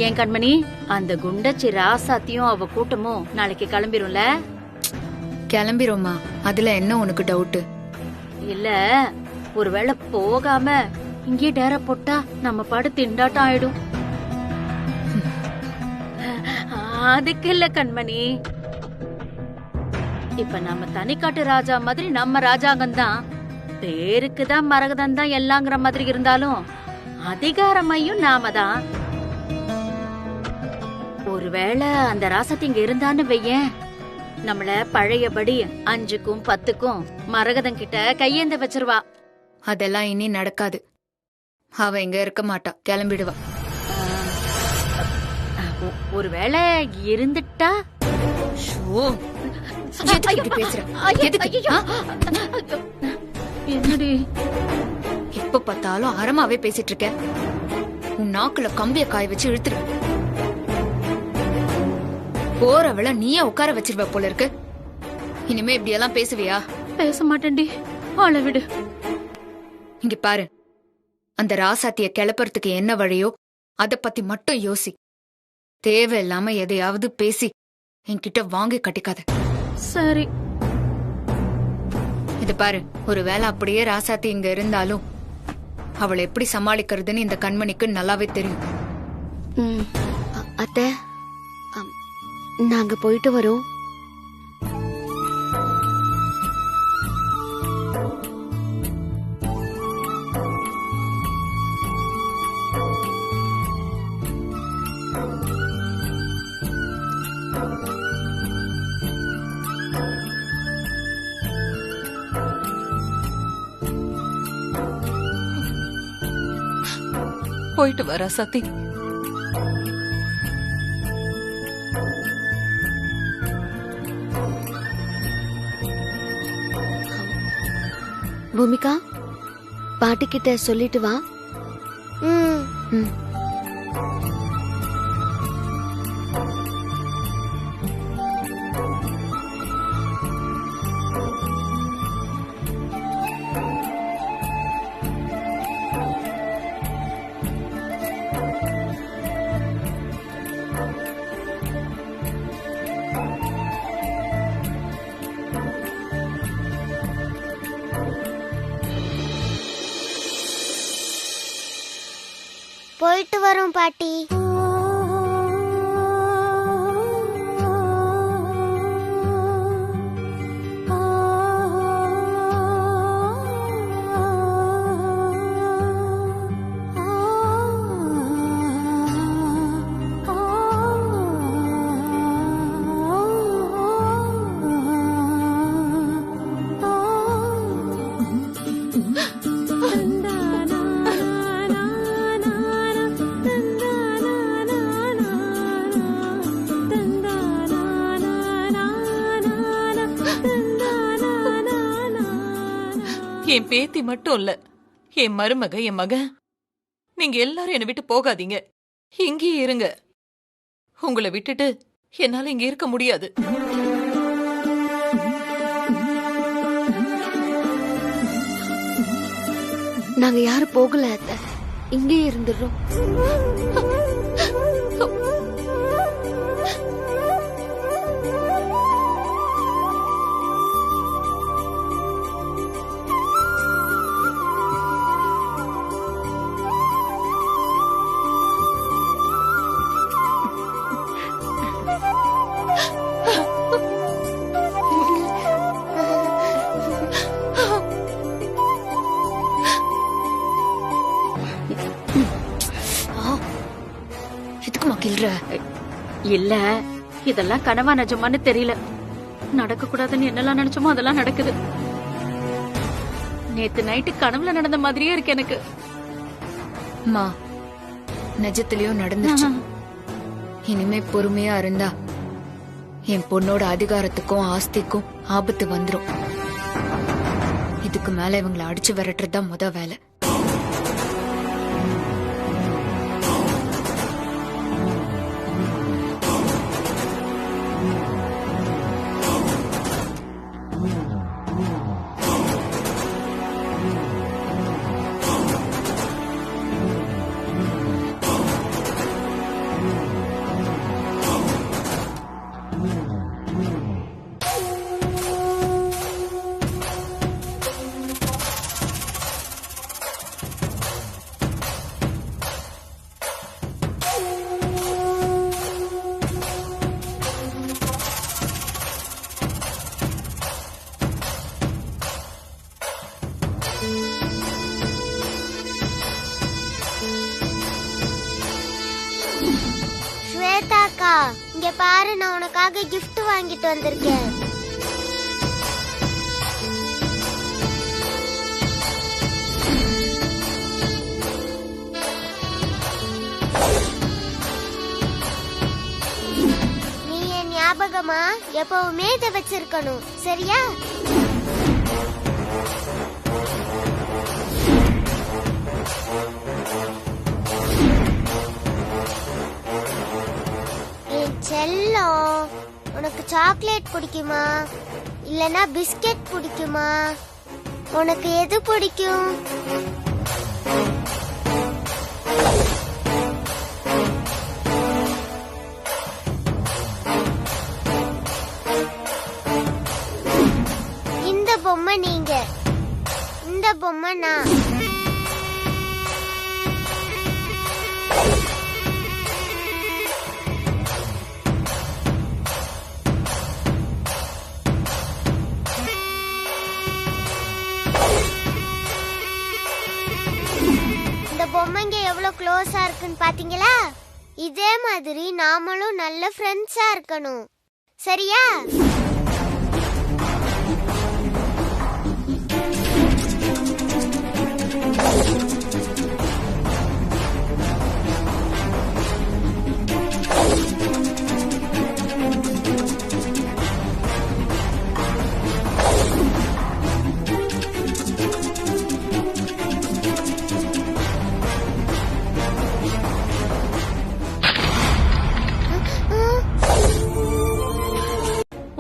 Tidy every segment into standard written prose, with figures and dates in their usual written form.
ஏன் கண்மணி, அந்த குண்டச்சி ராசாத்தியும் அவ கூட்டமும் நாளைக்கு கிளம்பிரும்ல? கிளம்பிரோமா, அதுல என்ன உனக்கு டவுட்? இல்ல, ஒருவேளை போகாம இங்கே டேர போட்டா நம்ம பாடு திண்டாட்டம் ஆயிடும். அதுக்கு இல்ல கண்மணி, இப்ப நம்ம தனிக்காட்டு ராஜா மாதிரி நம்ம ராஜாங்கம் தான். பேருக்குதான் மரகதம் தான் எல்லாங்கிற மாதிரி இருந்தாலும் அதிகாரமையும் நாம தான். ஒருவேளை அந்த ராசத்தி இங்க இருந்தான்னு வையேன், நம்மள பழையபடி 5க்கும் 10க்கும் மரகதம் கிட்ட கையேந்த வச்சிருவா. அதெல்லாம் இனி நடக்காது. அவ இங்க இருக்க மாட்டா, கிளம்பிடுவா. ஒருவேளை இருந்துட்டா? என்னடி எப்ப பார்த்தாலும் அறமாவே பேசிட்டு இருக்க? உன் நாக்குல கம்பிய காய வச்சு இழுத்துரு. போறவள நீயே உட்கார வச்சிருவ போல இருக்கு. இனிமே இப்படி எல்லாம் பேசுவியா? பேச மாட்டேன்டி, ஆள விடு. இங்க பாரு, அந்த ராசாத்திய கிளப்புறதுக்கு என்ன வழியோ அத பத்தி மட்டும் யோசி. தேவையில்லாம எதையாவது பேசி என்கிட்ட வாங்கி கட்டிக்காத. சரி. இது பாரு, ஒருவேளை அப்படியே ராசாத்தி இங்க இருந்தாலும் அவளை எப்படி சமாளிக்கிறதுன்னு இந்த கண்மணிக்கு நல்லாவே தெரியும். அத்தை, நாங்க போயிட்டு வரோம். போயிட்டு வர சத்தி. பூமிகா, பாட்டி கிட்ட சொல்லிட்டு வா. போயிட்டு வரோம் பாட்டி. என் பேத்தி மட்டும் இல்ல, என் மருமக, என் மகன், நீங்க எல்லாரும் என்னை விட்டு போகாதீங்க. இங்கேயே இருங்க. உங்களை விட்டுட்டு என்னால இங்க இருக்க முடியாது. நாங்க யாரும் போகல அத்தை, இங்கே இருந்துடுறோம். இல்ல, இதெல்லாம் கனவா நிஜமான்னு தெரியல. நடக்க கூடாதுன்னு என்னெல்லாம் நினைச்சோமோ அதெல்லாம் நடக்குது. நேத்து நைட்டு கனவுல நடந்த மாதிரியே இருக்கு எனக்கு. நிஜத்திலயும் நடந்துச்சு. இனிமே பொறுமையா இருந்தா என் பொண்ணோட அதிகாரத்துக்கும் ஆஸ்திக்கும் ஆபத்து வந்துரும். இதுக்கு மேல இவங்களை அடிச்சு விரட்டுறதுதான் முத வேலை. இங்க பாரு, நான் உனக்காக gift வாங்கிட்டு வந்திருக்கேன். நீ என் ஞாபகமா எப்பவுமே இதை வச்சிருக்கணும், சரியா? செல்லம், உனக்கு சாக்லேட் பிடிக்குமா இல்லனா பிஸ்கட் பிடிக்குமா? உனக்கு எது பிடிக்கும்? இந்த பொம்மை நீங்க, இந்த பொம்மை நான். பொம்மைங்க எவ்வளவு க்ளோஸா இருக்குன்னு பாத்தீங்களா? இதே மாதிரி நாமளும் நல்ல ஃப்ரெண்ட்ஸா இருக்கணும், சரியா?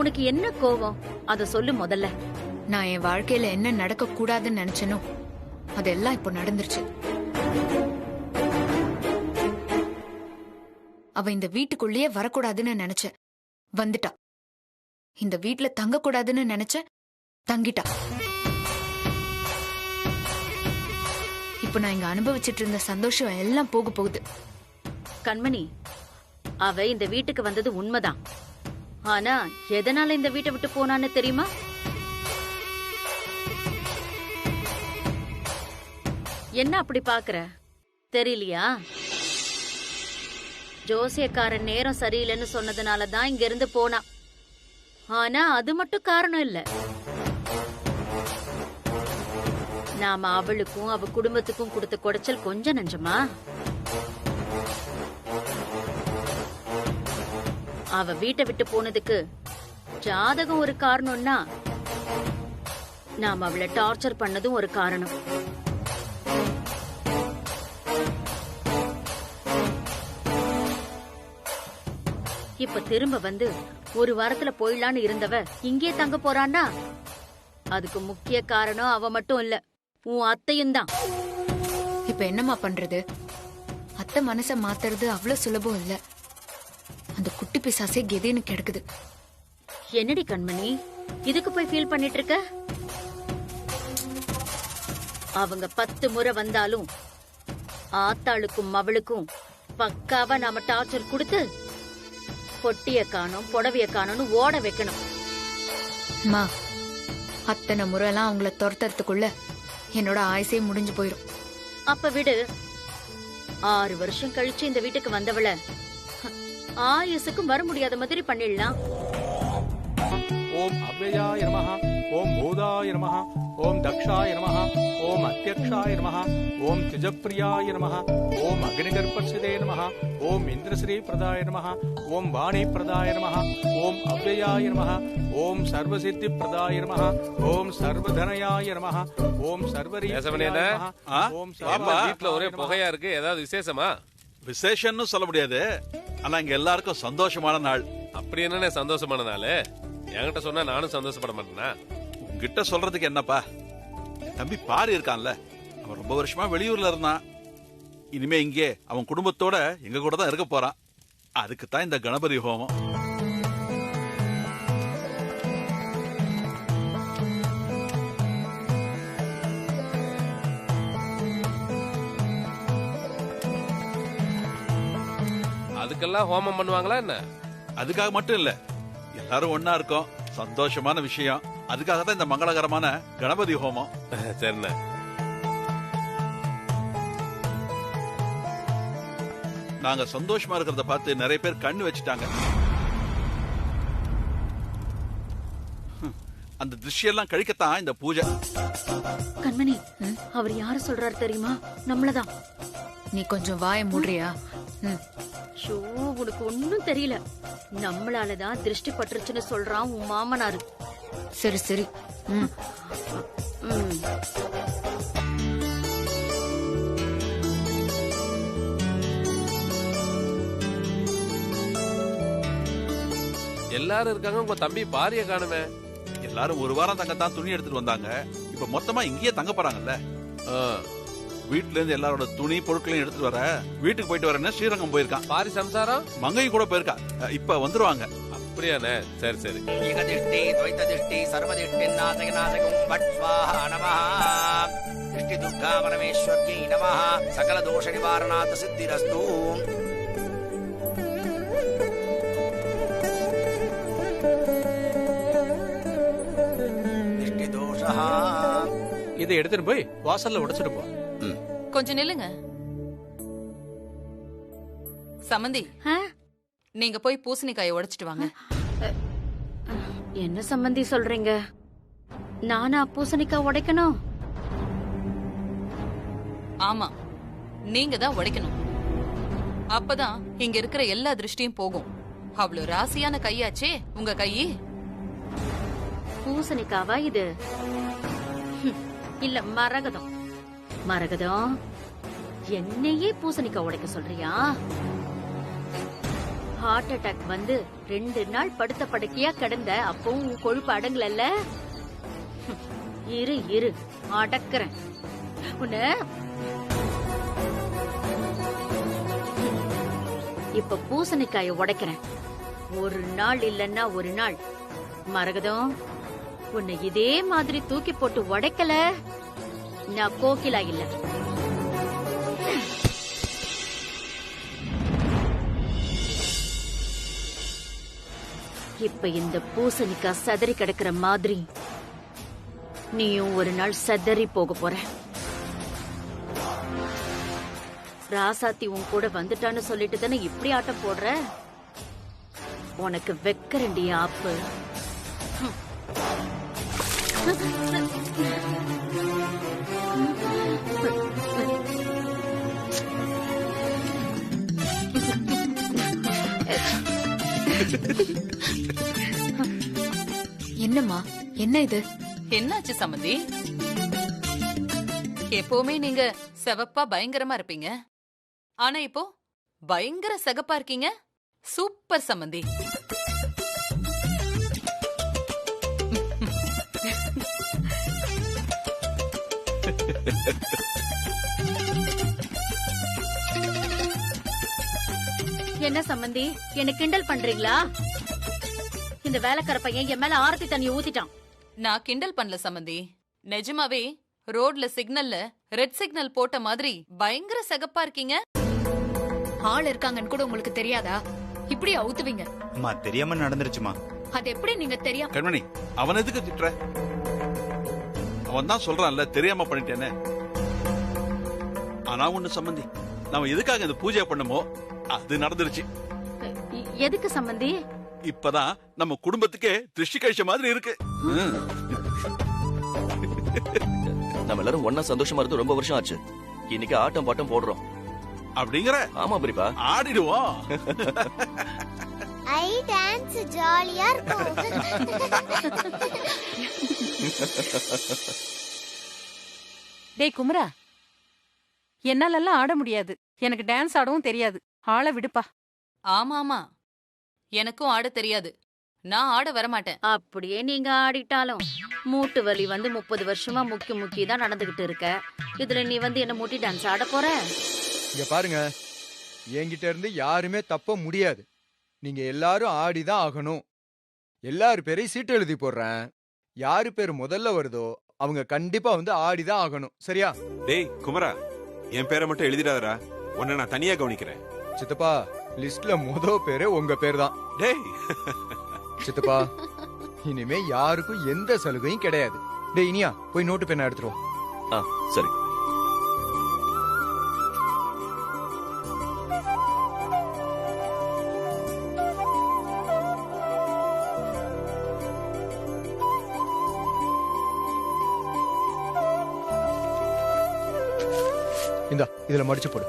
உனக்கு என்ன கோவம்? அத சொல்லு முதல்ல. நான் என் வாழ்க்கையில என்ன நடக்க கூடாதுன்னு நினைச்சனோ அதெல்லாம் இப்போ நடந்துருச்சு. அவ இந்த வீட்டுக்குள்ளேயே வரக்கூடாதுன்னு நினைச்ச, வந்துட்டா. இந்த வீட்டுல தங்க கூடாதுன்னு நினைச்ச, தங்கிட்டா. இப்ப நான் இங்க அனுபவிச்சிட்டு இருந்த சந்தோஷம் எல்லாம் போக போகுது. கண்மணி, அவ இந்த வீட்டுக்கு வந்தது உண்மைதான். ஆனா எதனால இந்த வீட்டை விட்டு போனான்னு தெரியுமா? என்ன அப்படி பாக்குற? தெரியலையா? ஜோசியக்காரன் நேரம் சரியில்லைன்னு சொன்னதுனாலதான் இங்க இருந்து போனா. ஆனா அது மட்டும் காரணம் இல்ல. நாம அவளுக்கும் அவ குடும்பத்துக்கும் கொடுத்த குடைச்சல் கொஞ்சம் நஞ்சமா? அவ வீட்டை விட்டு போனதுக்கு ஜாதகம் ஒரு காரணம்னா நாம அவளை டார்ச்சர் பண்ணதும் ஒரு காரணம். இப்ப திரும்ப வந்து ஒரு வாரத்துல போயிடலான்னு இருந்தவ இங்கே தங்க போறான்னா அதுக்கு முக்கிய காரணம் அவ மட்டும் இல்ல, உன் அத்தையும் தான். இப்ப என்னம்மா பண்றது? அத்தை மனச மாத்துறது அவ்வளவு சுலபம் இல்ல. அந்த குட்டி பிசாசே கெதின்னு கிடக்குது. என்னடி கண்மணி இதுக்கு போய் ஃபீல் பண்ணிட்டு இருக்க? அவங்க 10 முறை வந்தாலும் ஆத்தாளுக்கும் மவளுக்கும் பக்காவா நாம டார்ச்சர் கொடுத்து பொட்டிய காணோம் புடவைய காணோம்னு ஓட வைக்கணும். மா, அத்தனை முறை எல்லாம் அவங்கள துரத்துறதுக்குள்ள என்னோட ஆயுசே முடிஞ்சு போயிரும். அப்ப விடு. 6 வருஷம் கழிச்சு இந்த வீட்டுக்கு வந்தவள ஆயுசுக்கும் வர முடியாத மாதிரி பண்ணிடலாம். ஓம் அவ்யயாய நமஹ, ஓம் பூதாய நமஹ, ஓம் தக்ஷாய நமஹ, ஓம் அத்யக்ஷாய நமஹ, ஓம் திஜப்ரியாய நமஹ, ஓம் அக்னிகர்ப்பசிதே நமஹ, ஓம் இந்திரஸ்ரீ பிரதாய நமஹ, ஓம் வாணி பிரதாய நமஹ, ஓம் அவ்யயாய நமஹ, ஓம் சர்வசித்தி பிரதாய நமஹ, ஓம் சர்வதனயாய நமஹ, ஓம் சர்வரீசமனே நமஹ. ஓம் வீட்ல ஒரே புகையா இருக்கு, ஏதாவது விசேஷமா? விசேஷம்னு சொல்ல முடியாது, ஆனா இங்க எல்லாருக்கும் சந்தோஷமான நாள். அப்படி என்ன சந்தோஷமான நாள்? என்கிட்ட சொன்னா நானும் சந்தோஷப்பட மாட்டேனா? உங்ககிட்ட சொல்றதுக்கு என்னப்பா, தம்பி பாரு இருக்கான்ல, அவன் ரொம்ப வருஷமா வெளியூர்ல இருந்தான். இனிமே இங்கே அவன் குடும்பத்தோட எங்க கூட தான் இருக்க போறான். அதுக்கு தான் இந்த கணபதி ஹோமம். அதுக்கெல்லாம் ஹோமம் பண்ணுவாங்களா என்ன? அதுக்காக மட்டும் இல்ல, எல்லாரும் ஒன்னா இருக்கோம், சந்தோஷமான விஷயம். அதுக்காக தான் இந்த மங்களகரமான கணபதி ஹோமம். சரிண்ண. நாங்க சந்தோஷமா இருக்கிறத பார்த்து நிறைய பேர் கண்ணு வச்சுட்டாங்க. அந்த திருஷ்யெல்லாம் கழிக்கத்தான் இந்த பூஜை. கண்மணி, அவர் யாரு சொல்றாரு தெரியுமா? நம்மளதான். நீ கொஞ்சம் வாய மூடுறியா? ஷோ, உனக்கு ஒண்ணும் தெரியல. நம்மளாலதான் திருஷ்டி பட்டுருச்சுன்னு சொல்றான் உன் மாமனாரு. சரி சரி. எல்லாரும் இருக்காங்க, உங்க தம்பி பாரிய காணுமே. எல்லாரும் ஒரு வாரம் தங்கத்தான் துணி எடுத்துட்டு வந்தாங்க. இப்ப மொத்தமா இங்கேயே தங்க போறாங்கல்ல. வீட்டுல இருந்து எல்லாரோட துணி பொருட்களையும் எடுத்துட்டு வர வீட்டுக்கு போயிட்டு வரேன்னு ஸ்ரீரங்கம் போயிருக்கான். பாரி சம்சாரம் மங்கையும் கூட போயிருக்கா. இப்ப வந்துருவாங்க. அப்படியானே? சரி சரி. ஏகதிஷ்டி துவைததிஷ்டி சர்வதிஷ்டி நாசகநாசகம் வட் ஸ்வாஹா நமஹ. திருஷ்டி துர்கா பரமேஸ்வர்யை நமஹ. சகல தோஷ நிவாரணாத் சித்திரஸ்து. திருஷ்டி தோஷஹ. இதை எடுத்துட்டு போய் வாசல்ல உடைச்சிட்டு போ. கொஞ்சம் நில்லுங்க சமந்தி. நீங்க போய் பூசணிக்காயை உடைச்சிட்டு வாங்க. என்ன சம்பந்தி சொல்றீங்க? நானா பூசணிக்காய் உடைக்கணும்? ஆமா, நீங்க தான் உடைக்கணும். அப்பதான் இங்க இருக்கிற எல்லா திருஷ்டியும் போகும். அவ்வளவு ராசியான கையாச்சே உங்க கையி. பூசணிக்காவா இது? இல்ல, மரகதம். மரகதம், என்னையே பூசணிக்காய் உடைக்க சொல்றியா? ஹார்ட் அட்டாக் வந்து 2 நாள் படுத்த படுக்கையா கிடந்த அப்பவும் உன் கொழுப்பு அடங்கலல்ல. இரு இரு, அடக்குறேன் உன்ன. இப்ப பூசணிக்காய உடைக்கிறேன். ஒரு நாள் இல்லன்னா ஒரு நாள் மரகதம், உன்னை இதே மாதிரி தூக்கி போட்டு உடைக்கல, நான் கோகிலா இல்ல. இப்ப இந்த பூசணிக்காய் சதறி கிடக்கிற மாதிரி நீயும் ஒரு நாள் சதறி போக போற. ராசாத்தி உன் கூட வந்துட்டான்னு சொல்லிட்டு தானே இப்படி ஆட்டம் போடுற? உனக்கு வெக்கரண்டி ஆப்பு. என்னம்மா, என்ன இது? என்னாச்சு சமந்தி? எப்பவுமே நீங்க செவப்பா பயங்கரமா இருப்பீங்க, ஆனா இப்போ பயங்கர சகப்பா இருக்கீங்க. சூப்பர் சமந்தி. என்ன சம்பந்தி, என்ன கிண்டல் பண்றீங்களா? இந்த வேலைக்கார பையன் என் மேல ஆரத்தி தண்ணி ஊத்திட்டான். நான் கிண்டல் பண்ணல சமந்தி, நிஜமாவே ரோட்ல சிக்னல்ல ரெட் சிக்னல் போட்ட மாதிரி பயங்கர சகப்பா இருக்கீங்க. ஆள் இருக்காங்கன்னு கூட உங்களுக்கு தெரியாதா? இப்படி அவுத்துவீங்க. அம்மா, தெரியாம நடந்துருச்சுமா. அது எப்படி நீங்க தெரியாம? கண்மணி, அவன் எதுக்கு திட்டுற? அவன் தான் சொல்றான்ல தெரியாம பண்ணிட்டேன்னு. ஆனா ஒண்ணு சம்பந்தி, நாம எதுக்காக இந்த பூஜை பண்ணமோ அது நடந்துருச்சு. எதுக்கு சம்பந்தி? இப்பதான் நம்ம குடும்பத்துக்கே திருஷ்டி கழிச்ச மாதிரி இருக்கு. நம்ம எல்லாரும் ஒன்னா சந்தோஷமா இருந்து ரொம்ப வருஷம் ஆச்சு. இன்னைக்கு ஆட்டம் பாட்டம் போடுறோம் அப்படிங்கிற? ஆமா பெரியப்பா, ஆடிடுவோம். ஐ டான்ஸ் ஜாலியா இருக்கும். டேய் குமரா, என்னாலெல்லாம் ஆட முடியாது. எனக்கு டான்ஸ் ஆடவும் தெரியாது. ஆள விடுப்பா. ஆமா ஆமா, எனக்கும் ஆட தெரியாது. நான் ஆட வரமாட்டேன். அப்படியே நீங்க ஆடிட்டாலும் மூட்டு வலி வந்து 30 வருஷமா முக்கி தான் நடந்துகிட்டு இருக்க. இதுல நீ வந்து என்ன மூட்டி டான்ஸ் ஆட போற? இங்க பாருங்க, என்கிட்ட இருந்து யாருமே தப்ப முடியாது. நீங்க எல்லாரும் ஆடிதான் ஆகணும். எல்லாரு பேரையும் சீட்டு எழுதி போடுறேன். யாரு பேர் முதல்ல வருதோ அவங்க கண்டிப்பா வந்து ஆடிதான் ஆகணும். சரியா? டேய் குமரா, என் பேரை மட்டும் எழுதிடாதடா. உன்னை நான் தனியா கவனிக்கிறேன். சித்தப்பா, லிஸ்ட்ல பேரு உங்க பேர் தான். டேய் சித்தப்பா, இனிமே யாருக்கும் எந்த சலுகையும் கிடையாது. டேய் இனியா, போய் நோட்டு பேனா எடுத்துருவோம். சரி. இந்தா இதுல மடிச்சு போடு.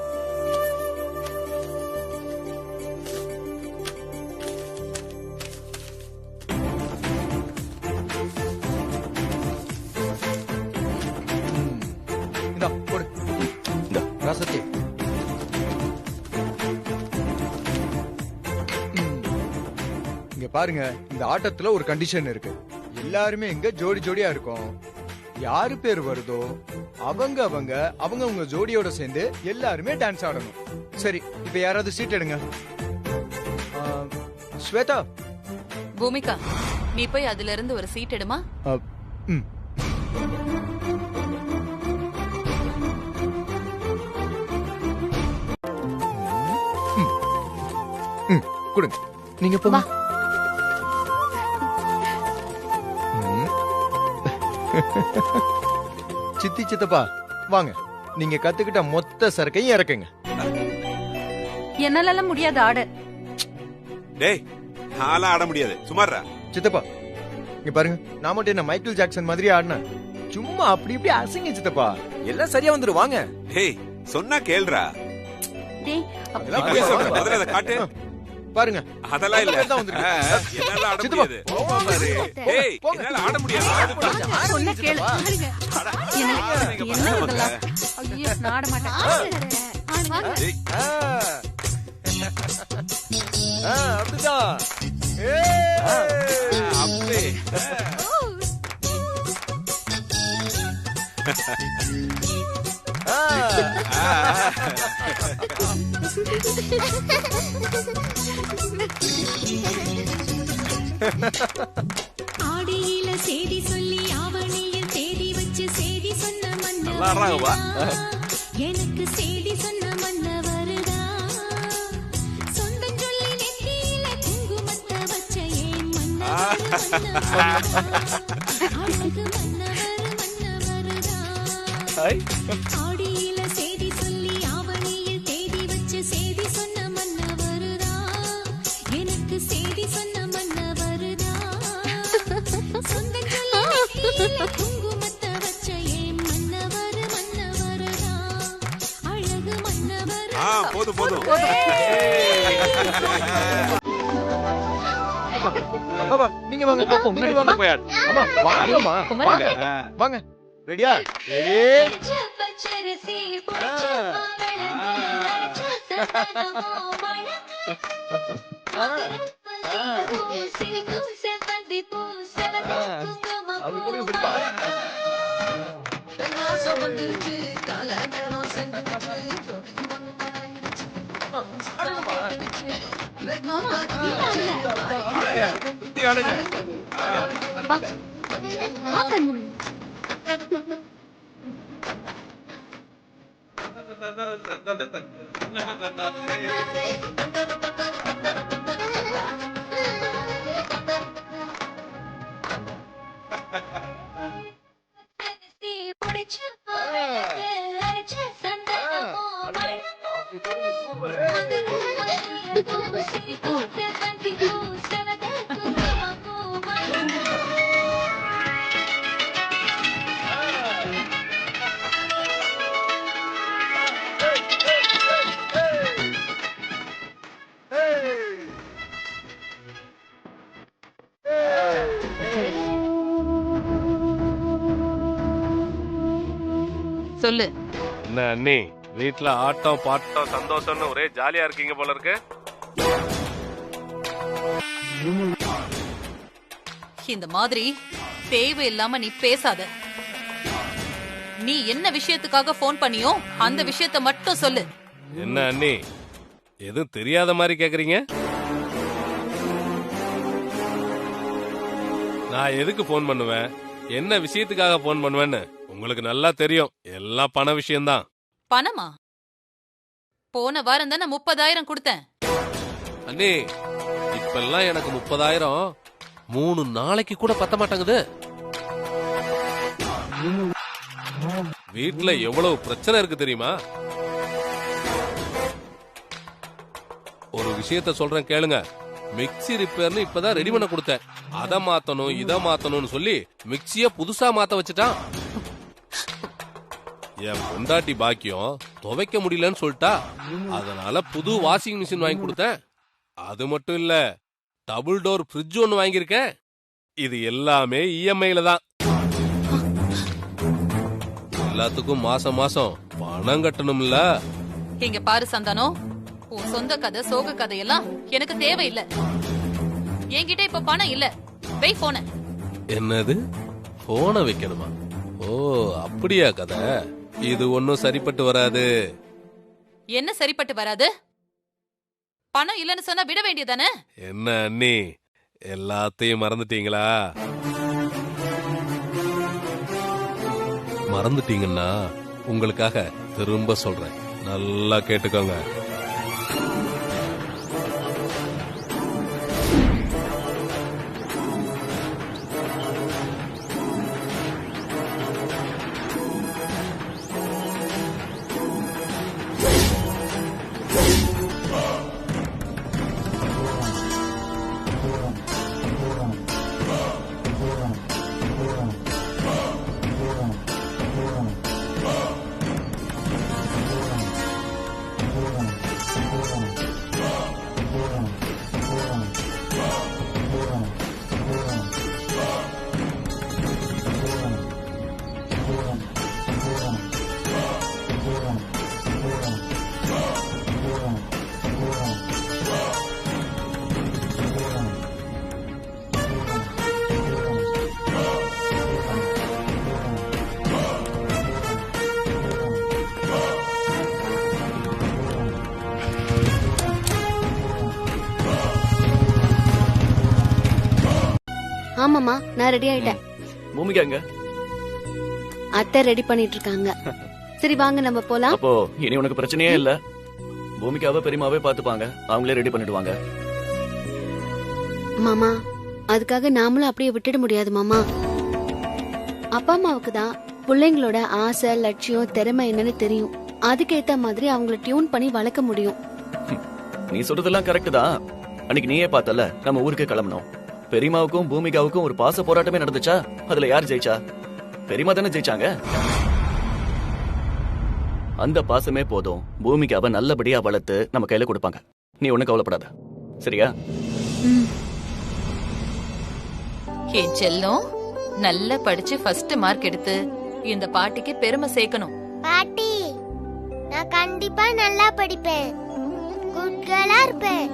இந்தா போடு. ராசத்தி இங்க பாருங்க, இந்த ஆட்டத்துல ஒரு கண்டிஷன் இருக்கு. எல்லாருமே இங்க ஜோடி ஜோடியா இருக்கும். யாரு பேர் வருதோ அவங்க அவங்க அவங்க உங்க ஜோடியோட சேர்ந்து எல்லாருமே டான்ஸ் ஆடணும். சரி, இப்ப யாராவது சீட் எடுங்க. ஸ்வேதா. பூமிகா, நீ போய் அதுல இருந்து ஒரு சீட் எடுமா. ம். கொடுங்க, நீங்க போங்க. சித்தி சித்தப்பா வாங்க, நீங்க கத்துக்கிட்ட மொத்த சரக்கையும் இறக்குங்க. என்னால முடியாது ஆட. டேய், நான்லாம் ஆட முடியாது, சுமாரா. சித்தப்பா இங்க பாருங்க, நான் மட்டும் என்ன மைக்கேல் ஜாக்சன் மாதிரி ஆடினேன்? சும்மா அப்படி இப்படி அசிங்க சித்தப்பா, எல்லாம் சரியா வந்துரும். வாங்க. டேய், சொன்னா கேளுடா. முதல்ல அதை காட்டு. பாருங்க, அதெல்லாம் இல்ல. என்னால ஆட முடியாது. டேய், என்னால ஆட முடியாது. சொன்னா கேளு. என்ன இதெல்லாம்? ஐயோ, நான் ஆட மாட்டேன். அப்படிதான். அப்பே. ஆடியில செய்தி சொல்லி ஆவணியில் தேடி வச்சு செய்தி சொன்ன நல்லா ஆடுறாங்கப்பா. எனக்கு செய்தி சொன்ன மன்னவருதா, சொந்தம் சொல்லி நெத்தியில குங்குமத்தை வச்ச ஏன் மன்னவருதா, ஆடியில செய்தி சொல்லி ஆவணியில் தேடி வச்சு செய்தி சொன்ன மன்னவருதா, எனக்கு செய்தி சொன்ன மன்னவருதா, சொந்தம் சொல்லி நெத்தியில குங்குமத்தை வச்ச ஏன் மன்னவரு மன்னவருதா, அழகு மன்னவரு. போதும் போதும். நீங்க வாங்க, நீங்க வாங்க. அம்மா வாங்கம்மா, வாங்க வாங்க. ரெடியா? சொல்லு. என்ன அண்ணி, வீட்டுல ஆட்டம் பாட்டம் சந்தோஷம்னு ஒரே ஜாலியா இருக்கீங்க போல இருக்கு. இந்த மாதிரி தேவையில்லாம நீ பேசாத. நீ என்ன விஷயத்துக்காக போன் பண்ணியோ அந்த விஷயத்த மட்டும் சொல்லு. என்ன அண்ணி, எதுவும் தெரியாத மாதிரி கேக்குறீங்க? நான் எதுக்கு போன் பண்ணுவேன், என்ன விஷயத்துக்காக போன் பண்ணுவேன்னு உங்களுக்கு நல்லா தெரியும். எல்லாம் பண விஷயம்தான். பணமா? போன வாரம் தானே 30,000 கொடுத்தேன். அண்ணி, இப்பெல்லாம் எனக்கு 30,000 3 நாளைக்கு கூட பத்த மாட்டேங்குது. வீட்டுல எவ்வளவு பிரச்சனை இருக்கு தெரியுமா? ஒரு விஷயத்த சொல்றேன் கேளுங்க. மிக்ஸி ரிப்பேர்னு இப்பதான் ரெடி பண்ண கொடுத்தேன். அதை மாத்தணும் இதை மாத்தணும்னு சொல்லி மிக்ஸிய புதுசா மாத்த வச்சுட்டான். என் பொண்டாட்டி பாக்கியம் துவைக்க முடியலன்னு சொல்லிட்டா, அதனால புது வாஷிங் மிஷின் வாங்கி கொடுத்தேன். அது மட்டும் இல்ல, டபுள் டோர் ஃப்ரிட்ஜ் ஒன்னு வாங்கியிருக்கேன். இது எல்லாமே இஎம்ஐல தான். எல்லாத்துக்கும் மாசம் மாசம் பணம் கட்டணும்ல. இங்க பாரு சந்தானம், உன் சொந்த கதை சோக கதையெல்லாம் எனக்கு தேவையில்லை. என்கிட்ட இப்ப பணம் இல்ல. வை போன. என்னது, போனை வைக்கணுமா? ஓ அப்படியா கதை? இது ஒன்னும் சரிப்பட்டு வராது. என்ன சரிப்பட்டு வராது? பணம் இல்லன்னு சொன்னா விட வேண்டியதானே? என்ன அண்ணி, எல்லாத்தையும் மறந்துட்டீங்களா? மறந்துட்டீங்கன்னா உங்களுக்காக திரும்ப சொல்றேன், நல்லா கேட்டுக்கோங்க. ஆமாமா, நான் ரெடி ஆயிட்டேன். பூமிகா எங்க? அத்தை ரெடி பண்ணிட்டு இருக்காங்க. சரி வாங்க நம்ம போலாம். அப்போ இனி உனக்கு பிரச்சனையே இல்ல. பூமிகாவை பெரியமாவே பாத்துப்பாங்க, அவங்களே ரெடி பண்ணிடுவாங்க. மாமா, அதுக்காக நாமளும் அப்படியே விட்டுட முடியாது மாமா. அப்பா அம்மாவுக்கு தான் பிள்ளைங்களோட ஆசை, லட்சியம், திறமை என்னன்னு தெரியும். அதுக்கேத்த மாதிரி அவங்கள டியூன் பண்ணி வளர்க்க முடியும். நீ சொல்றதெல்லாம் கரெக்ட் தான். அன்னைக்கு நீயே பார்த்தல, நம்ம ஊருக்கு கிளம்பணும். பெரியமாவுக்கும் பூமிகாவுக்கும் ஒரு பாச போராட்டமே நடந்துச்சா? அதுல யார் ஜெயிச்சா? பெரியமா தானே ஜெயிச்சாங்க. அந்த பாசமே போதும், பூமிகாவை நல்லபடியா வளர்த்து நம்ம கையில கொடுப்பாங்க. நீ ஒண்ணு கவலைப்படாத, சரியா? என் செல்லம், நல்லா படிச்சு ஃபர்ஸ்ட் மார்க் எடுத்து இந்த பாட்டிக்கு பெருமை சேர்க்கணும். பாட்டி, நான் கண்டிப்பா நல்லா படிப்பேன், குட் கேர்லா இருப்பேன்.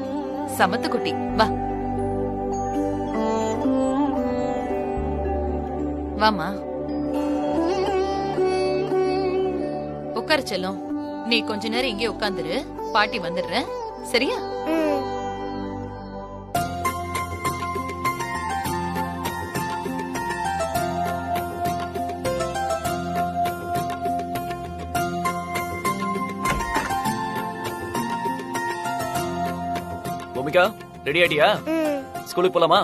சமத்து குட்டி, வா வாமா உட்காரு செல்லம். நீ கொஞ்ச நேரம் இங்கே உட்காந்துரு, பாட்டி வந்துடுறேன், சரியா? பூமிகா ரெடி ஆயிட்டியா? ஸ்கூலுக்கு போலாமா?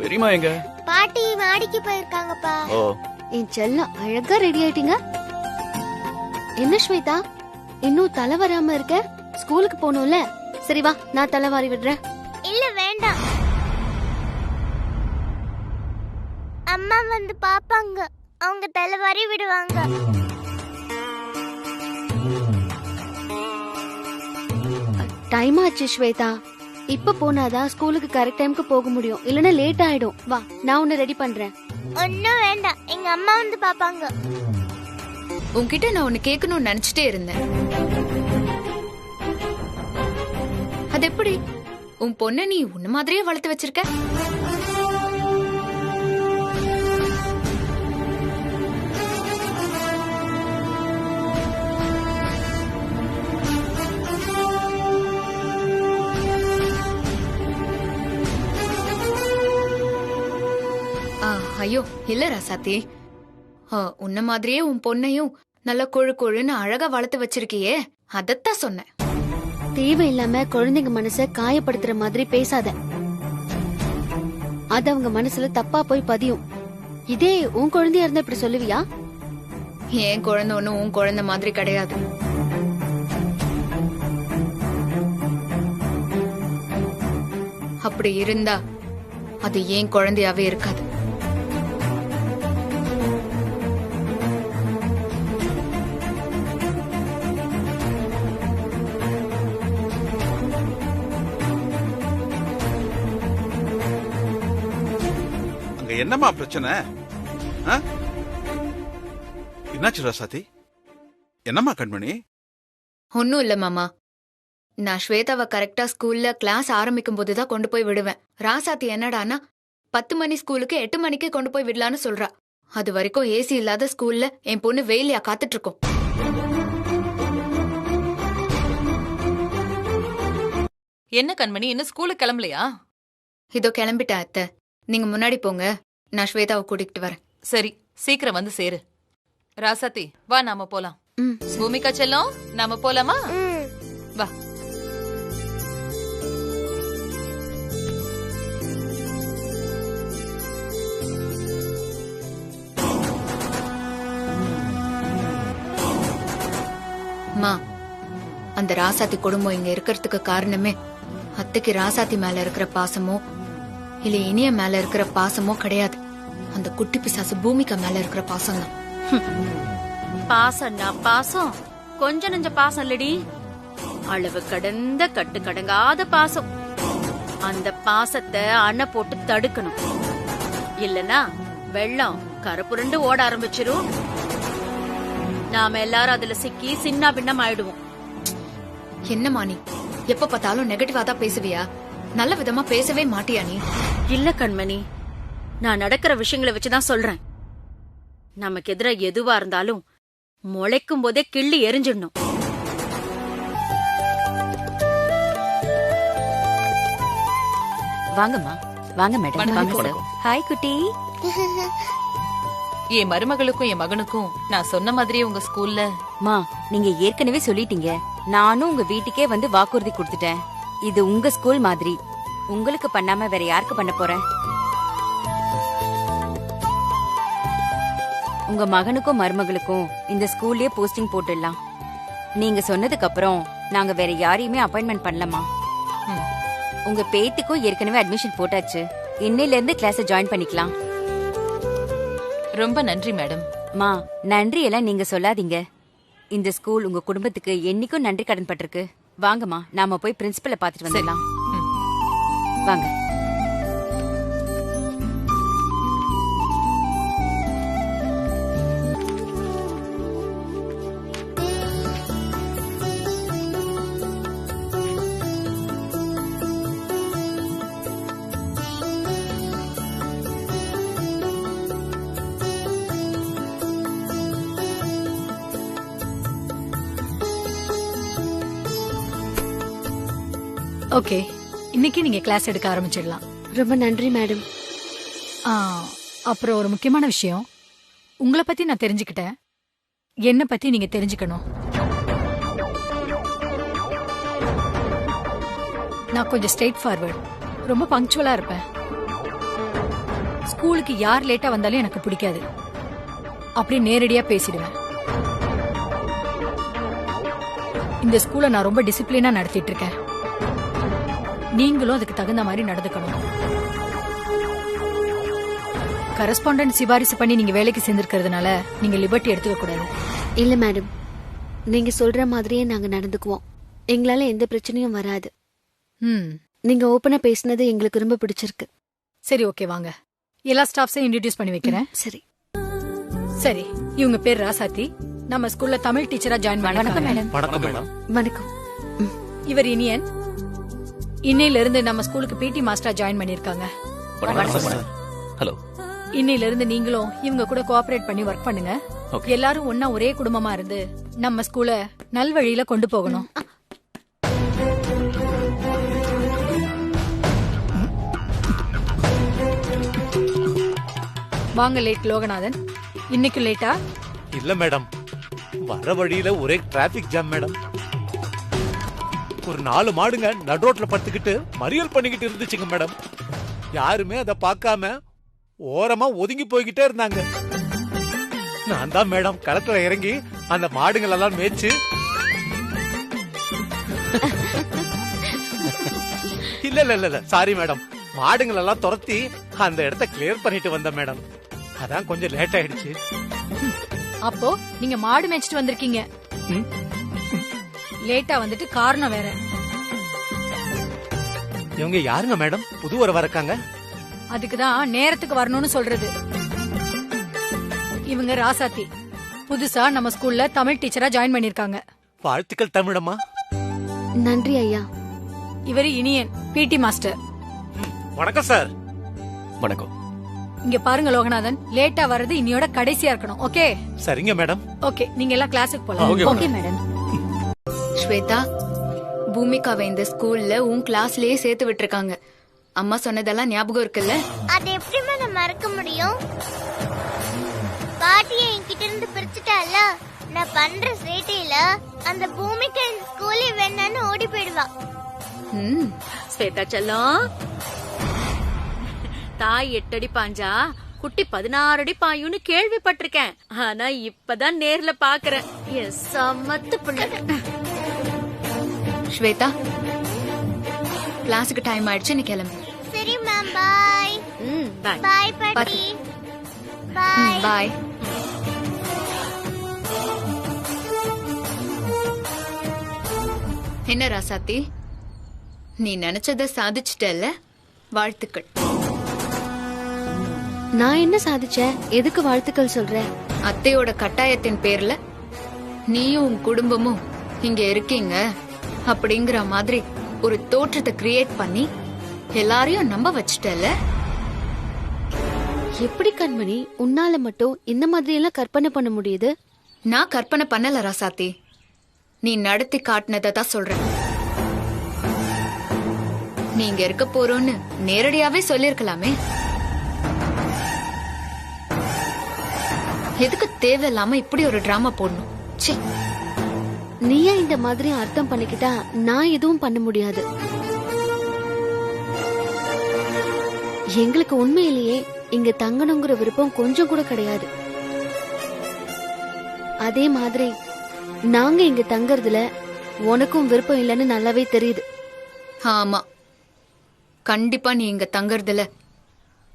பெரியமா எங்க? பாட்டி மாடிக்கு போயிருக்காங்கப்பா. ஓ, என் செல்லம் அழகா ரெடி ஆயிட்டீங்க. என்ன ஸ்வேதா, இன்னும் தலை வராம இருக்க? ஸ்கூலுக்கு போகணும்ல. சரி வா, நான் தலை வாரி விடுறேன். இல்ல வேண்டாம், அம்மா வந்து பாப்பாங்க, அவங்க தலை வாரி விடுவாங்க. டைம் ஆச்சு ஸ்வேதா, இப்ப போனாதான் ஸ்கூலுக்கு கரெக்ட் டைம்க்கு போக முடியும், இல்லனா லேட் ஆயிடும். வா, நான் உன்னை ரெடி பண்றேன். ஒன்னும் வேண்டாம், எங்க அம்மா வந்து பாப்பாங்க. உன்கிட்ட நான் ஒன்னு கேட்கணும்னு நினைச்சிட்டே இருந்தேன். அது எப்படி உன் பொண்ண நீ உன்ன மாதிரியே வளர்த்து வச்சிருக்க? ஐயோ இல்ல ராசாத்தி, உன்ன மாதிரியே உன் பொண்ணையும் நல்ல கொழு கொழுன்னு அழகா வளர்த்து வச்சிருக்கியே, அதத்தான் சொன்னேன். தேவையில்லாம குழந்தைங்க மனச காயப்படுத்துற மாதிரி பேசாத. அது அவங்க மனசுல தப்பா போய் பதியும். இதே உன் குழந்தையா இருந்தா இப்படி சொல்லுவியா? என் குழந்தை ஒண்ணும் உன் குழந்தை மாதிரி கிடையாது. அப்படி இருந்தா அது ஏன் குழந்தையாவே இருக்காது. அங்க என்னம்மா பிரச்சனை? என்னாச்சு ராசாத்தி? என்னம்மா கண்மணி? ஒன்னும் இல்ல மாமா. நான் ஸ்வேதாவை கரெக்டா ஸ்கூல்ல கிளாஸ் ஆரம்பிக்கும் போதுதான் கொண்டு போய் விடுவேன். ராசாத்தி என்னடானா 10 மணி ஸ்கூலுக்கு 8 மணிக்கே கொண்டு போய் விடலான்னு சொல்றா. அது வரைக்கும் ஏசி இல்லாத ஸ்கூல்ல என் பொண்ணு வெயிலியா காத்துட்டு இருக்கோம். என்ன கண்மணி, இன்னும் ஸ்கூலுக்கு கிளம்பலையா? இதோ கிளம்பிட்டேன் அத்தை. நீங்க முன்னாடி போங்க, நான் ஸ்வேதாவை கூட்டிகிட்டு வரேன். சரி, சீக்கிரம் வந்து சேரு. ராசாத்தி வா, நாம போலாம். பூமிகா செல்லம், நாம போலாமா? வா. மா, அந்த ராசாத்தி குடும்பம் இங்க இருக்கிறதுக்கு காரணமே அத்தைக்கு ராசாத்தி மேல இருக்கிற பாசமோ இல்ல இனிய மேல இருக்கிற பாசமோ கிடையாது. அந்த குட்டி பிசாசு பூமிகா மேல இருக்கிற பாசம் தான். பாசம்னா பாசம் கொஞ்ச நெஞ்ச பாசம் இல்லடி, அளவு கடந்த கட்டு கடங்காத பாசம். அந்த பாசத்தை அணை போட்டு தடுக்கணும். இல்லனா வெள்ளம் கருப்புரண்டு ஓட ஆரம்பிச்சிரும். நாம எல்லாரும் அதுல சிக்கி சின்ன பின்னம் ஆயிடுவோம். என்னமா நீ எப்ப பார்த்தாலும் நெகட்டிவா தான் பேசுவியா? நல்ல விதமா பேசவே மாட்டியா நீ? இல்ல கண்மணி, நான் நடக்கிற விஷயங்களை வச்சுதான் சொல்றேன். நமக்கு எதிர எதுவா இருந்தாலும் முளைக்கும் போதே கிள்ளி எரிஞ்சிடணும். வாங்கம்மா, வாங்க மேடம். ஹாய் குட்டி. என் மருமகளுக்கும் என் மகனுக்கும் நான் சொன்ன மாதிரியே உங்க ஸ்கூல்ல. மா, நீங்க ஏற்கனவே சொல்லிட்டீங்க. நானும் உங்க வீட்டுக்கே வந்து வாக்குறுதி கொடுத்துட்டேன். இது உங்க ஸ்கூல் மாதிரி. உங்களுக்கு பண்ணாம வேற யாருக்கு பண்ண போறேன்? உங்க மகனுக்கும் மருமகளுக்கும் இந்த ஸ்கூல்லயே போஸ்டிங் போட்டுடலாம். நீங்க சொன்னதுக்கு அப்புறம் நாங்க வேற யாரையுமே அப்பாயின்மெண்ட் பண்ணலாமா? உங்க பேத்திக்கும் ஏற்கனவே அட்மிஷன் போட்டாச்சு. இன்னையில இருந்து கிளாஸ் ஜாயின் பண்ணிக்கலாம். ரொம்ப நன்றி மேடம். மா, நன்றி எல்லாம் நீங்க சொல்லாதீங்க. இந்த ஸ்கூல் உங்க குடும்பத்துக்கு என்னைக்கும் நன்றி கடன் பட்டிருக்கு. வாங்கம்மா, நாம போய் பிரின்சிபலை பாத்துட்டு வந்துடலாம். வாங்க. ஓகே, இன்னைக்கு நீங்க கிளாஸ் எடுக்க ஆரம்பிச்சிடலாம். ரொம்ப நன்றி மேடம். அப்புறம் ஒரு முக்கியமான விஷயம், உங்களை பத்தி நான் தெரிஞ்சுக்கிட்டேன். என்ன பத்தி நீங்க தெரிஞ்சுக்கணும். நான் கொஞ்சம் ஸ்ட்ரெயிட் ஃபார்வர்ட், ரொம்ப பங்க்சுவலா இருப்பேன். ஸ்கூலுக்கு யார் லேட்டா வந்தாலும் எனக்கு பிடிக்காது. அப்படி நேரடியா பேசிடுவேன். இந்த ஸ்கூலை நான் ரொம்ப டிசிப்ளினா நடத்திட்டு இருக்கேன். நீங்களும் அதுக்கு தகுந்த மாதிரி நடந்துக்கணும். கரஸ்பாண்டன்ட் சிபாரிசு பண்ணி நீங்க வேலைக்கு சேர்ந்திருக்கிறதுனால நீங்க லிபர்ட்டி எடுத்துக்க கூடாது. இல்ல மேடம், நீங்க சொல்ற மாதிரியே நாங்க நடந்துக்குவோம். எங்களால எந்த பிரச்சனையும் வராது. நீங்க ஓபனா பேசினது எங்களுக்கு ரொம்ப பிடிச்சிருக்கு. சரி, ஓகே, வாங்க. எல்லா ஸ்டாஃப்ஸையும் இன்ட்ரோடியூஸ் பண்ணி வைக்கிறேன். சரி சரி. இவங்க பேர் ராசாத்தி. நம்ம ஸ்கூல்ல தமிழ் டீச்சரா ஜாயின் பண்ணாங்க. வணக்கம். இவர் இனியன். இன்னையில இருந்து நம்ம ஸ்கூலுக்கு பிடி மாஸ்டரா ஜாயின் பண்ணிருக்காங்க. ஹலோ. இன்னையில இருந்து நீங்களும் இவங்க கூட கோஆபரேட் பண்ணி ஒர்க் பண்ணுங்க. எல்லாரும் ஒன்னா ஒரே குடும்பமா இருந்து நம்ம ஸ்கூலை நல்வழியில கொண்டு போகணும். வாங்க லேட் லோகநாதன். இன்னைக்கு லேட்டா? இல்ல மேடம், வர வழியில ஒரே டிராபிக் ஜாம் மேடம். ஒரு 4 மாடுங்க நடுரோட்ல படுத்துக்கிட்டு மறியல் பண்ணிக்கிட்டு இருந்துச்சுங்க மேடம். யாருமே அதை பார்க்காம ஓரமா ஒதுங்கி போய்கிட்டே இருந்தாங்க. நான் தான் மேடம் களத்துல இறங்கி அந்த மாடுகள் எல்லாம் மேய்ச்சு இல்ல சாரி மேடம், மாடுகள் எல்லாம் துரத்தி அந்த இடத்த கிளியர் பண்ணிட்டு வந்தேன் மேடம். அதான் கொஞ்சம் லேட் ஆயிடுச்சு. அப்போ நீங்க மாடு மேய்ச்சிட்டு வந்திருக்கீங்க. லேட்டா வந்துட்டு காரணம் வேற. இவங்க யாருங்க மேடம்? புது வரவா இருக்காங்க. அதுக்குதான் நேரத்துக்கு வரணும்னு சொல்றது. இவங்க ராசாத்தி புதுசா நம்ம ஸ்கூல்ல தமிழ் டீச்சரா ஜாயின் பண்ணிருக்காங்க. வாழ்த்துக்கள் தமிழம்மா. நன்றி ஐயா. இவரு இனியன், பிடி மாஸ்டர். வணக்கம் சார். வணக்கம். இங்க பாருங்க லோகநாதன், லேட்டா வர்றது இன்னையோட கடைசியா இருக்கணும். ஓகே? சரிங்க மேடம். ஓகே, நீங்க எல்லாம் கிளாஸுக்கு போலாம். Okay madam. ஸ்வேதா, பூமிகாவை இந்த ஸ்கூல்ல உன் கிளாஸ்லயே சேர்த்து விட்டுருக்காங்க. அம்மா சொன்னதெல்லாம் ஞாபகம் இருக்குல்ல? அது எப்படி நான் மறக்க முடியும்? பாட்டியை என்கிட்ட இருந்து பிரிச்சுட்டால, நான் பண்ற சேட்டையில அந்த பூமிக்கு இந்த ஸ்கூல்ல வேணான்னு ஓடி போயிடுவா. ஸ்வேதா செல்லம், தாய் 8 அடி பாஞ்சா குட்டி 16 அடி பாயுன்னு கேள்விப்பட்டிருக்கேன். ஆனா இப்பதான் நேர்ல பாக்குறேன். என் சமத்து பிள்ளை. ஸ்வேதா, கிளாஸுக்கு டைம் ஆயிடுச்சு, நீ கிளம்பு. சரி மேம், பாய். பாய் பாட்டி. பாய். பாய். என்ன ராசாத்தி, நீ நினைச்சத சாதிச்சிட்டல்ல? வாழ்த்துக்கள். நான் என்ன சாதிச்சேன்? எதுக்கு வாழ்த்துக்கள் சொல்ற? அத்தையோட கட்டாயத்தின் பேர்ல நீயும் உன் குடும்பமும் இங்க இருக்கீங்க அப்படிங்கிற மாதிரி ஒரு தோற்றத்தை கிரியேட் பண்ணி எல்லாரையும் நம்ப வச்சிட்டல. எப்படி கண்மணி உன்னால மட்டும் இந்த மாதிரி எல்லாம் கற்பனை பண்ண முடியுது? நான் கற்பனை பண்ணல ராசாத்தி, நீ நடத்தி காட்டினதை தான் சொல்றேன். நீங்க இருக்க போறோன்னு நேரடியாவே சொல்லிருக்கலாமே. எதுக்கு தேவையில்லாம இப்படி ஒரு டிராமா போடணும்? ச்சே. நீயா இந்த மாதிரி அர்த்தம் பண்ணிக்கிட்டா நான் எதுவும் பண்ண முடியாது. எங்களுக்கு உண்மையிலேயே இங்க தங்கணுங்கிற விருப்பம் கொஞ்சம் கூட கிடையாது. அதே மாதிரி நாங்க இங்க தங்கறதுல உனக்கும் விருப்பம் இல்லைன்னு நல்லாவே தெரியுது. ஆமா, கண்டிப்பா நீ இங்க தங்கறதுல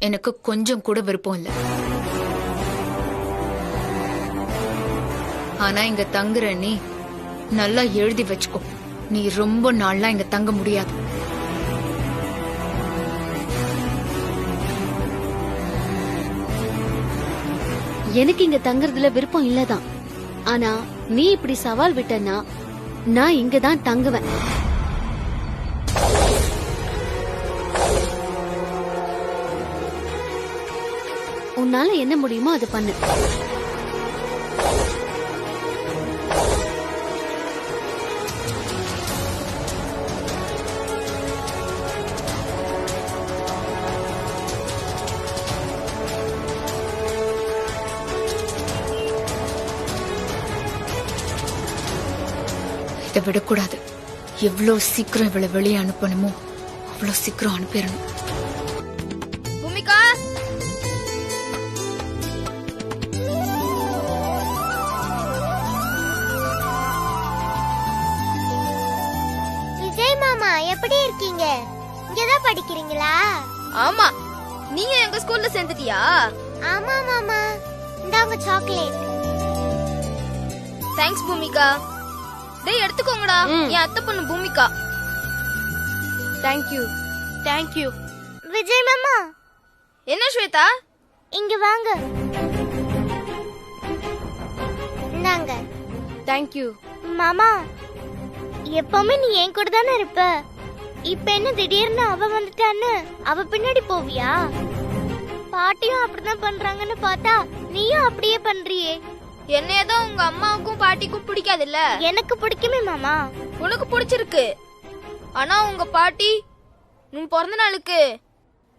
எனக்கு கொஞ்சம் கூட விருப்பம் இல்ல. ஆனா இங்க தங்குற நீ நல்லா எழுதி வச்சுக்கோ, நீ ரொம்ப நாள்லாம் இங்க தங்க முடியாது. எனக்கு இங்க தங்கறதுல விருப்பம் இல்லதான். ஆனா நீ இப்படி சவால் விட்டனா நான் இங்கதான் தங்குவேன். உன்னால என்ன முடியுமோ அதை பண்ணு. இதை விடக்கூடாது. எவ்வளவு சீக்கிரம் இவளை வெளியே அனுப்பணுமோ அவ்வளவு சீக்கிரம் அனுப்பிடணும். பூமிகா, விஜய் மாமா எப்படி இருக்கீங்க? இங்கதான் படிக்கிறீங்களா? ஆமா. நீங்க எங்க ஸ்கூல்ல சேர்ந்துட்டியா? ஆமா மாமா. இந்தாங்க சாக்லேட். தேங்க்ஸ் பூமிகா. டேய் எடுத்துக்கோங்கடா, என் அத்தை பொண்ணு Bhoomika. Thank you. Thank you. Vijay மாமா. என்ன ஸ்வேதா? இங்க வாங்க. இந்தாங்க. Thank you. மாமா, எப்பவுமே நீ என் கூட தானே இருப்ப. இப்ப என்ன திடீர்னு அவ வந்துட்டான்னு அவ பின்னாடி போவியா? பாட்டியும் அப்படிதான் பண்றாங்கன்னு பார்த்தா நீயும் அப்படியே பண்றியே. என்னையதான் உங்க அம்மாவுக்கும் பாட்டிக்கும் பிடிக்காது இல்ல? எனக்கு பிடிக்குமே மாமா. உனக்கு பிடிச்சிருக்கு. ஆனா உங்க பாட்டி உன் பிறந்த நாளுக்கு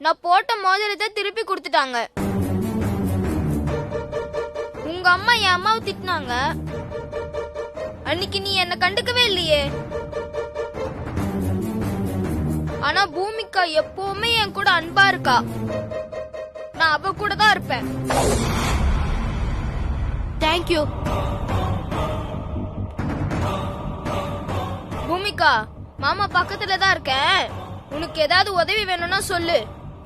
நான் போட்ட மோதிரத்தை திருப்பி கொடுத்துட்டாங்க. உங்க அம்மா என் அம்மாவை திட்டினாங்க. அன்னைக்கு நீ என்ன கண்டுக்கவே இல்லையே. ஆனா பூமிகா எப்பவுமே என் கூட அன்பா இருக்கா. நான் அவ கூட தான் இருப்பேன். தேங்க்யூ. பூமிகா, மாமா பக்கத்துல தான் இருக்கேன். உனக்கு ஏதாவது உதவி வேணும்னா சொல்லு.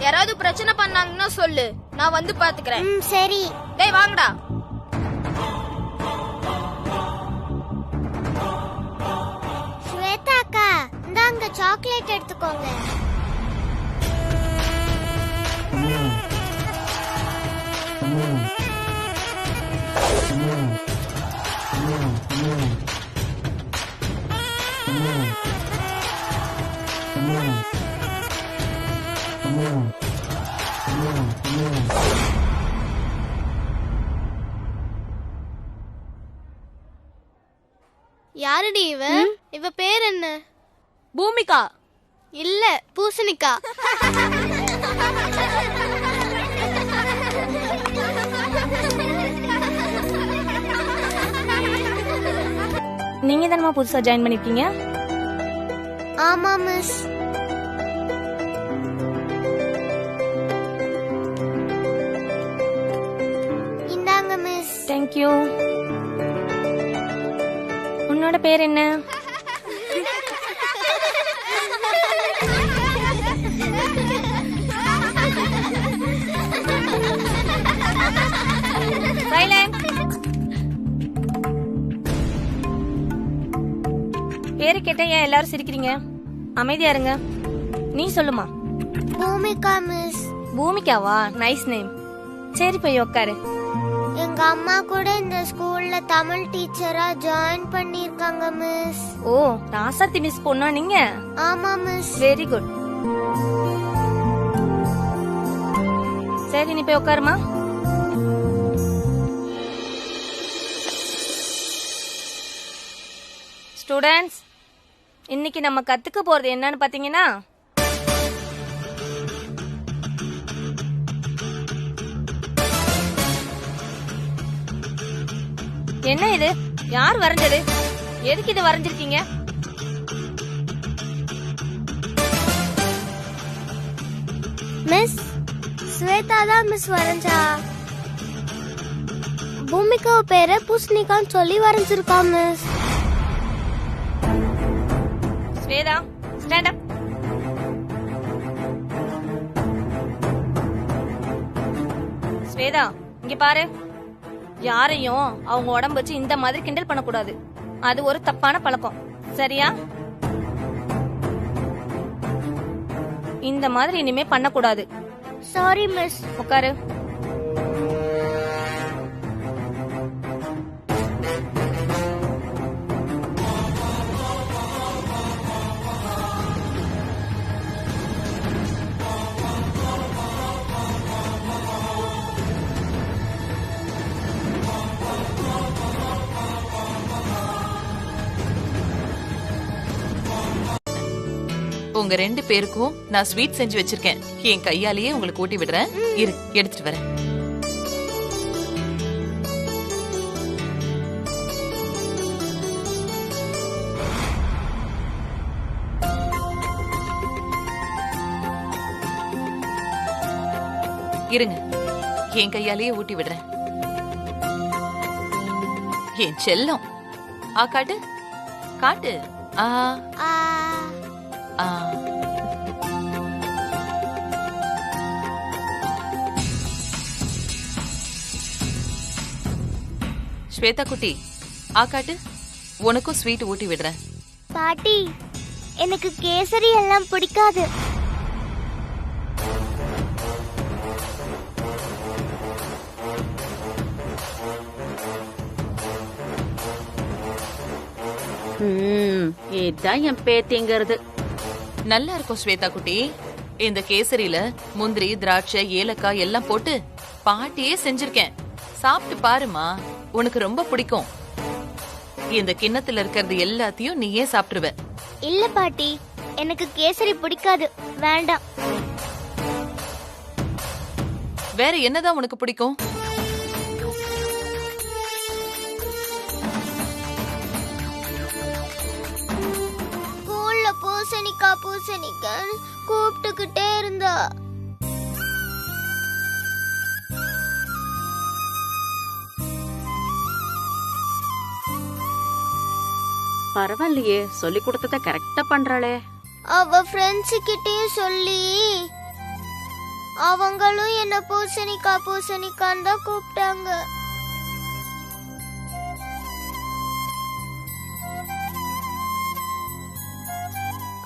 யாராவது பிரச்சனை பண்ணாங்கன்னா சொல்லு, நான் வந்து பாத்துக்கிறேன். சரி. டேய் வாங்கடா. ஸ்வேதா அக்கா, இந்தாங்க சாக்லேட் எடுத்துக்கோங்க. யாருடி இவ? இவ பேர் என்ன? பூமிகா. இல்ல, பூசணிக்கா. நீங்க தானமா புதுசா ஜாயின் பண்ணிருக்கீங்க? ஆமா மிஸ். இந்தாங்க மிஸ். Thank you. உன்னோட பேர் என்ன? சைலண்ட். பேரு கேட்டா ஏன் எல்லாரும் சிரிக்கிறீங்க? அமைதியா இருங்க. நீ சொல்லுமா. பூமிகா மிஸ். பூமிகாவா? Nice name. சரி போய் உட்காரு. எங்க அம்மா கூட இந்த ஸ்கூல்ல தமிழ் டீச்சரா ஜாயின் பண்ணிருக்காங்க மிஸ். ஓ, ராசாத்தி மிஸ் பொண்ணா நீங்க? ஆமா மிஸ். Very good. சரி நீ போய் உட்காருமா. ஸ்டூடெண்ட்ஸ், இன்னைக்கு நம்ம கத்துக்க போறது என்னன்னு பாத்தீங்கன்னா, என்ன இது? யார் வரைஞ்சது? எதுக்கு இது வரைஞ்சிருக்கீங்க? மிஸ், ஸ்வேதா தான் மிஸ் வரைஞ்சா. பூமிகா பேரை பூசணிக்கான்னு சொல்லி வரைஞ்சிருக்கா miss. Shweta, stand up. Shweta, இங்க பாரு. யாரையும் அவங்க உடம்பு வச்சு இந்த மாதிரி கிண்டல் பண்ணக்கூடாது. அது ஒரு தப்பான பழக்கம். சரியா? இந்த மாதிரி இனிமே பண்ணக்கூடாது. Sorry miss. உட்காரு. உங்க 2 பேருக்கும் நான் ஸ்வீட் செஞ்சு வச்சிருக்கேன். என் கையாலேயே உங்களுக்கு ஊட்டி விடுறேன். இரு, எடுத்துட்டு வரேன். இருங்க, என் கையாலேயே ஊட்டி விடுறேன். என் செல்லம். காட்டு காட்டு. ஆ ஆ. ஸ்வேதா குட்டி, காட்டு. உனக்கும் ஸ்வீட் ஊட்டி விடுறேன். பாட்டி, எனக்கு கேசரி எல்லாம் பிடிக்காது. இதான் என் பேத்திங்கிறது. நல்லா இருக்கும் ஸ்வேதா குட்டி. இந்த கேசரியில முந்திரி, திராட்சை, ஏலக்காய் எல்லாம் போட்டு பாட்டியே செஞ்சிருக்கேன். சாப்பிட்டு பாருமா, உனக்கு ரொம்ப பிடிக்கும். இந்த கிண்ணத்துல இருக்கிறது எல்லாத்தையும் நீயே சாப்பிட்டுருவ. இல்ல பாட்டி, எனக்கு கேசரி பிடிக்காது. வேண்டாம். வேற என்னதான் உனக்கு பிடிக்கும்? ஸ்கூல்ல பூசணிக்கா பூசணிக்கான்னு கூப்பிட்டுக்கிட்டே இருந்தா. பரவாயில்லையே, சொல்லி கொடுத்தத கரெக்டா பண்றாளே. அவ ஃப்ரெண்ட்ஸ் கிட்டயும் சொல்லி அவங்களும் என்ன பூசணிக்கா பூசணிக்கான்னு தான் கூப்பிட்டாங்க.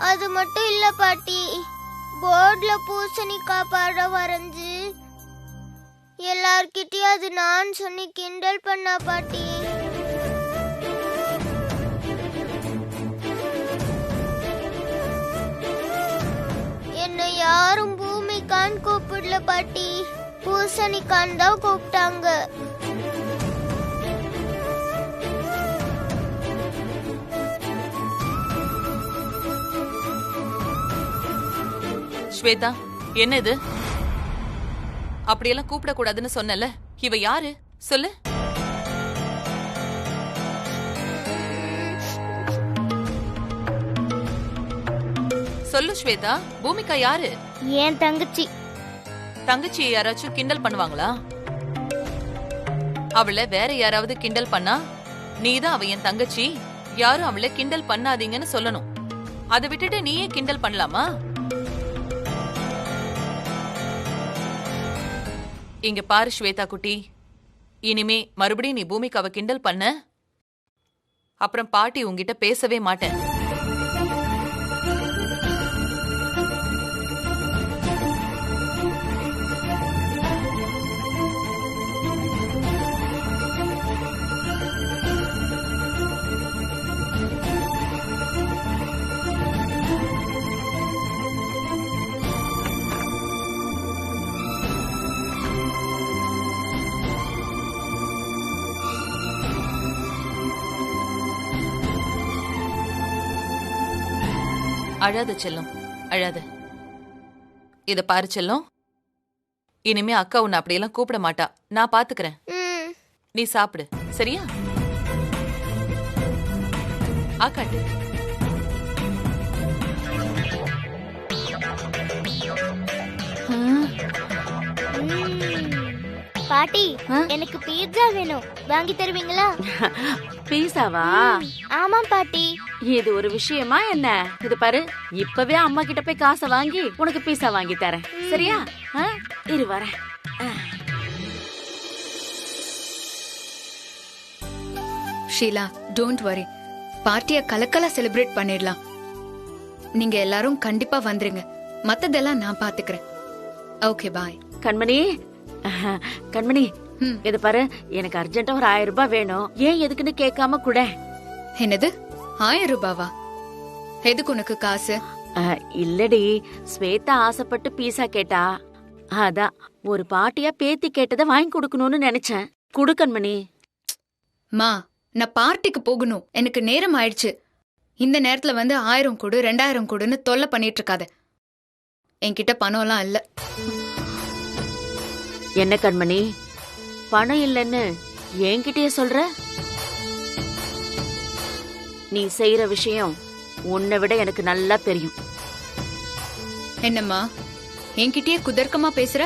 அது மட்டும் இல்ல பாட்டி, போர்ட்ல பூசணிக்கா படம் வரைஞ்சு எல்லார்கிட்டயும் அது நான் சொல்லி கிண்டல் பண்ணா பாட்டி. என்னை யாரும் பூமிக்கான் கூப்பிடல பாட்டி, பூசணிக்கான் தான் கூப்பிட்டாங்க. ஸ்வேதா, என்ன இது? அப்படியெல்லாம் கூப்பிடக்கூடாதுன்னு சொன்னல, இவ யாரு சொல்லு. சொல்லு ஸ்வேதா, பூமிகா யாரு? என் தங்கச்சி. தங்கச்சியை யாராச்சும் கிண்டல் பண்ணுவாங்களா? அவளை வேற யாராவது கிண்டல் பண்ணா நீதான் அவ என் தங்கச்சி, யாரும் அவளை கிண்டல் பண்ணாதீங்கன்னு சொல்லணும். அதை விட்டுட்டு நீயே கிண்டல் பண்ணலாமா? இங்க பாரு ஸ்வேதா குட்டி, இனிமே மறுபடியும் நீ பூமிகாவை கிண்டல் பண்ண, அப்புறம் பாட்டி உன்கிட்ட பேசவே மாட்டேன். அழாத செல்லம், அழாத. இத பாரு செல்லம், இனிமே அக்கா உன்னை அப்படியெல்லாம் கூப்பிட மாட்டா, நான் பாத்துக்கிறேன். நீ சாப்பிடு சரியா? ஆக்காட்டு. பாட்டி, எனக்கு பீட்சா வேணும், வாங்கி தருவீங்களா? பீஸாவா? ஆமா பாட்டி. இது ஒரு விஷயமா என்ன? இது பாரு, இப்பவே அம்மா கிட்ட போய் காசை வாங்கி உனக்கு பீஸா வாங்கி தரேன் சரியா? இரு வரேன். ஷீலா, டோன்ட் வரி, பார்ட்டிய கலக்கலா செலிப்ரேட் பண்ணிடலாம். நீங்க எல்லாரும் கண்டிப்பா வந்துருங்க, மத்ததெல்லாம் நான் பாத்துக்கிறேன். Okay bye. கண்மணி, கண்மணி, இது பாரு, எனக்கு அர்ஜென்ட்டா ஒரு 1000 ரூபாய் வேணும். ஏன் எதுக்குன்னு கேட்காம கூட. என்னது 1000 ரூபாவா? எதுக்கு உனக்கு காசு? இல்லடி, ஸ்வேதா ஆசைப்பட்டு பீஸா கேட்டா, அதான் ஒரு பாட்டியா பேத்தி கேட்டதை வாங்கி கொடுக்கணும்னு நினைச்சேன். குடு கண்மணி. மா, நான் பார்ட்டிக்கு போகணும், எனக்கு நேரம் ஆயிடுச்சு. இந்த நேரத்துல வந்து 1000 கொடு 2000 கொடுன்னு தொல்லை பண்ணிட்டு இருக்காத. என்கிட்ட பணம்லாம் இல்ல. என்ன கண்மணி, பணம் இல்லைன்னு என்கிட்டயே சொல்ற? நீ செய்யற விஷயம் உன்னை விட எனக்கு நல்லா தெரியும். என்னம்மா, என்கிட்டயே குதர்க்கமா பேசுற?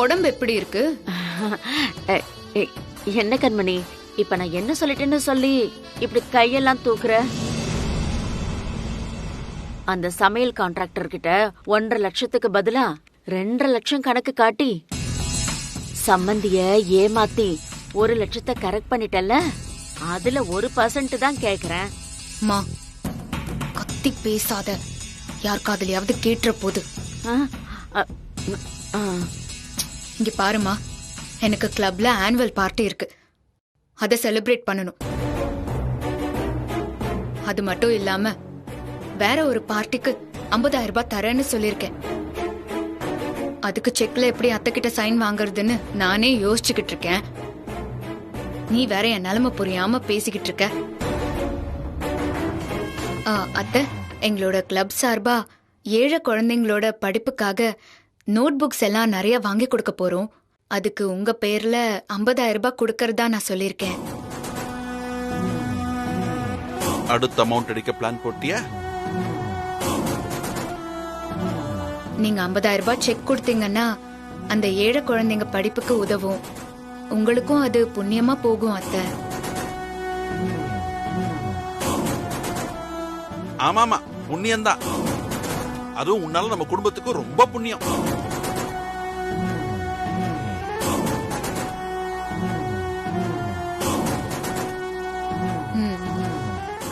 உடம்பு எப்படி இருக்கு? என்ன கண்மணி, இப்ப நான் என்ன சொல்லிட்டேன்னு சொல்லி இப்படி கையெல்லாம் தூக்குற? அந்த சமையல் கான்ட்ராக்டர் கிட்ட 1.5 லட்சத்துக்கு பதிலா 2.5 லட்சம் கணக்கு காட்டி சம்பந்திய ஏமாத்தி 1 லட்சத்தை கரெக்ட் பண்ணிட்டல்ல, அதுல 1% தான் கேக்குறேன். மா, கத்தி பேசாத, யார் காதலியாவது கேட்டுற போது. இங்க பாருமா, எனக்கு கிளப்ல ஆனுவல் பார்ட்டி இருக்கு, அத செலிப்ரேட் பண்ணணும். அது மட்டும் இல்லாம வேற ஒரு பார்ட்டிக்கு 50,000 ரூபாய் தரேன்னு சொல்லிருக்கேன். அதுக்கு செக்ல எப்படி அத்தை கிட்ட சைன் வாங்குறதுன்னு நானே யோசிச்சுக்கிட்டு இருக்கேன். நீ வேற என் நிலைமை புரியாம பேசிக்கிட்டு இருக்க. அத்தை, எங்களோட கிளப் சார்பா ஏழை குழந்தைங்களோட படிப்புக்காக நோட் புக்ஸ் எல்லாம் நிறைய வாங்கி கொடுக்க போறோம். அதுக்கு உங்க பேர்ல 50,000 ரூபாய் கொடுக்கறதா நான் சொல்லிருக்கேன். அடுத்த அமௌண்ட் அடிக்க பிளான் போட்டியா? நீங்க 50,000 ரூபாய் செக் கொடுத்தீங்கன்னா அந்த ஏழை குழந்தைங்க படிப்புக்கு உதவும், உங்களுக்கும் அது புண்ணியமா போகும் அத்தை. ஆமாமா, புண்ணியம்தான். அதுவும் உன்னால நம்ம குடும்பத்துக்கு ரொம்ப புண்ணியம்.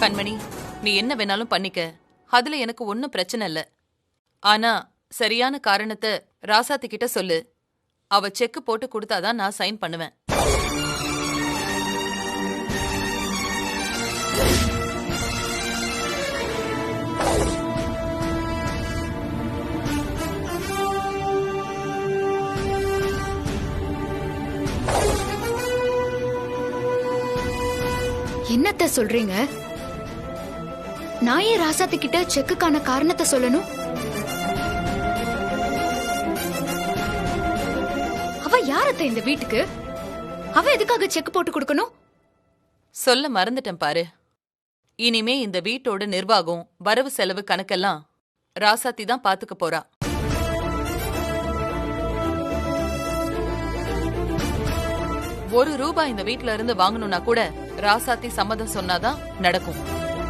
கண்மணி, நீ என்ன வேணாலும் பண்ணிக்க, அதுல எனக்கு ஒன்னும் பிரச்சனை இல்ல. ஆனா சரியான காரணத்தை ராசாத்தி கிட்ட சொல்லு, அவ செக் போட்டு கொடுத்தாதான் நான் சைன் பண்ணுவேன். என்னத்த சொல்றீங்க? நான் ஏன் ராசாத்தி கிட்ட செக்குக்கான காரணத்தை சொல்லணும்? அவ யாரத்த இந்த வீட்டுக்கு? அவ எதுக்காக செக் போட்டு கொடுக்கணும்? சொல்ல மறந்துட்டேன் பாரு. இனிமே இந்த வீட்டோட நிர்வாகம், வரவு செலவு கணக்கெல்லாம் ராசாத்தி தான் பாத்துக்க போறா. ₹1 இந்த வீட்ல இருந்து வாங்கணும்னா கூட ராசாத்தி சம்மதம் சொன்னாதான் நடக்கும்.